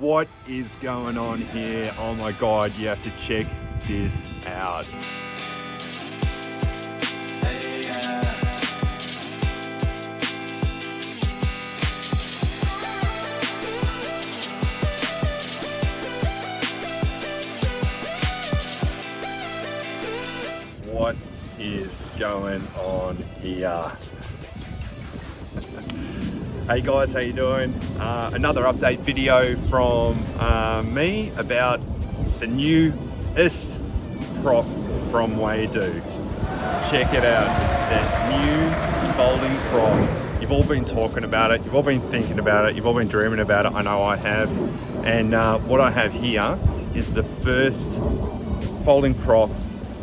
What is going on here? Oh my God, you have to check this out. What is going on here? Hey guys, how you doing? Another update video from me about the newest prop from Waydoo. Check it out, it's that new folding prop. You've all been talking about it, you've all been thinking about it, you've all been dreaming about it, I know I have. And what I have here is the first folding prop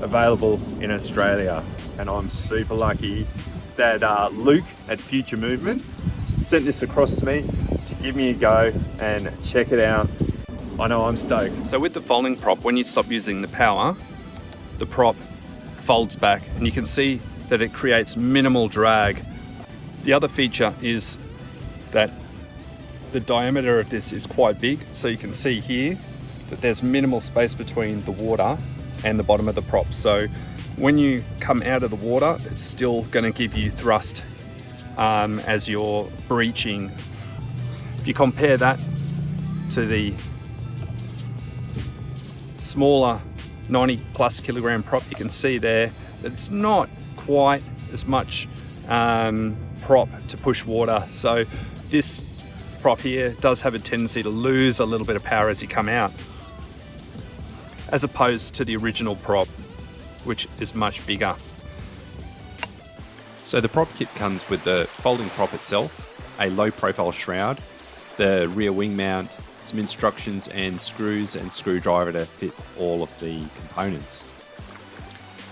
available in Australia. And I'm super lucky that Luke at Future Movement sent this across to me to give me a go and check it out. I know I'm stoked. So with the folding prop, when you stop using the power, the prop folds back and you can see that it creates minimal drag. The other feature is that the diameter of this is quite big. So you can see here that there's minimal space between the water and the bottom of the prop. So when you come out of the water, it's still going to give you thrust as you're breaching. If you compare that to the smaller 90+ kilogram prop, you can see there that it's not quite as much prop to push water. So this prop here does have a tendency to lose a little bit of power as you come out, as opposed to the original prop, which is much bigger. So the prop kit comes with the folding prop itself, a low profile shroud, the rear wing mount, some instructions and screws and screwdriver to fit all of the components.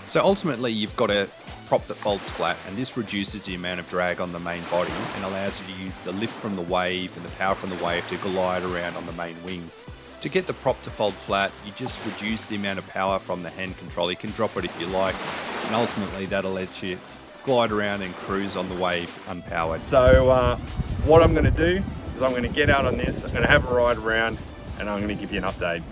So ultimately you've got a prop that folds flat, and this reduces the amount of drag on the main body and allows you to use the lift from the wave and the power from the wave to glide around on the main wing. To get the prop to fold flat, you just reduce the amount of power from the hand control. You can drop it if you like, and ultimately that'll let you glide around and cruise on the wave unpowered. So what I'm gonna do is I'm gonna get out on this, I'm gonna have a ride around, and I'm gonna give you an update.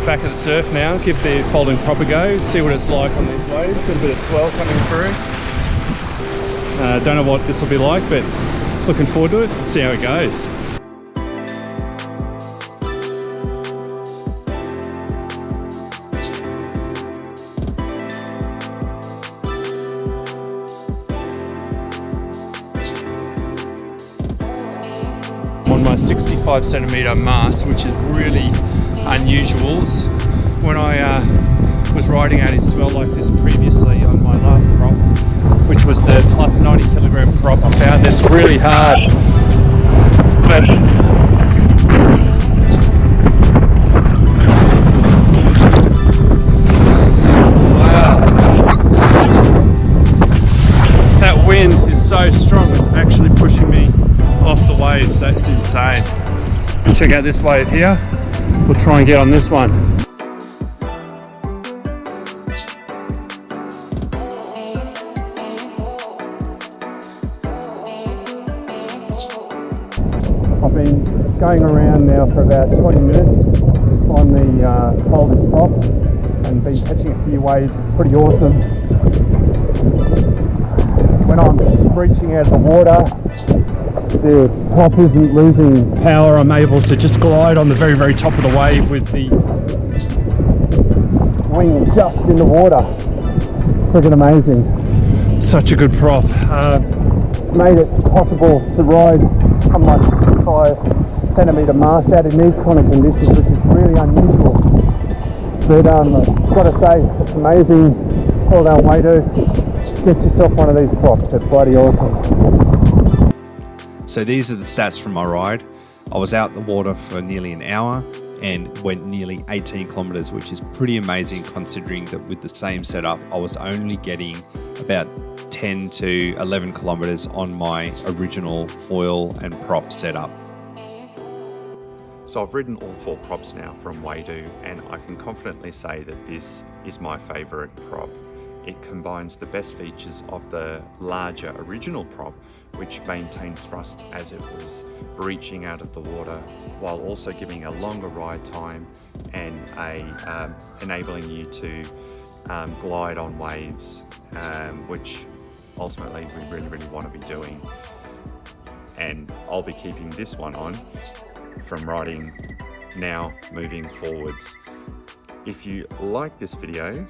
Back at the surf now, give the folding prop a go, see what it's like on these waves. Got a bit of swell coming through. Don't know what this will be like, but looking forward to it, see how it goes. On my 65 centimeter mast, which is really unusual. When I was riding out in swell like this previously on my last prop, which was the plus 90 kilogram prop, I found this really hard. But wow, that wind is so strong, it's actually pushing me off the waves. That's insane. Check out this wave here. We'll try and get on this one. I've been going around now for about 20 minutes on the folding prop and been catching a few waves. It's pretty awesome. When I'm breaching out of the water, the prop isn't losing power. I'm able to just glide on the very, very top of the wave with the wing just in the water. Freaking amazing. Such a good prop. It's made it possible to ride on my 65 centimetre mast out in these kind of conditions, which is really unusual. But I've got to say, it's amazing. Well done, Waydoo. Get yourself one of these props. They're bloody awesome. So these are the stats from my ride. I was out in the water for nearly an hour and went nearly 18 kilometers, which is pretty amazing considering that with the same setup, I was only getting about 10 to 11 kilometers on my original foil and prop setup. So I've ridden all 4 props now from Waydoo, and I can confidently say that this is my favourite prop. It combines the best features of the larger original prop, which maintains thrust as it was breaching out of the water, while also giving a longer ride time and enabling you to glide on waves, which ultimately we really want to be doing. And I'll be keeping this one on from riding now moving forwards. If you like this video,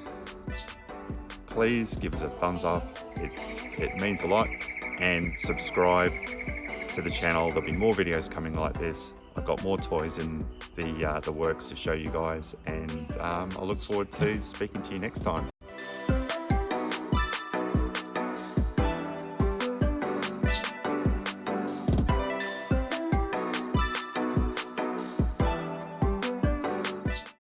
please give us a thumbs up. It means a lot, and subscribe to the channel. There'll be more videos coming like this. I've got more toys in the works to show you guys, and I look forward to speaking to you next time.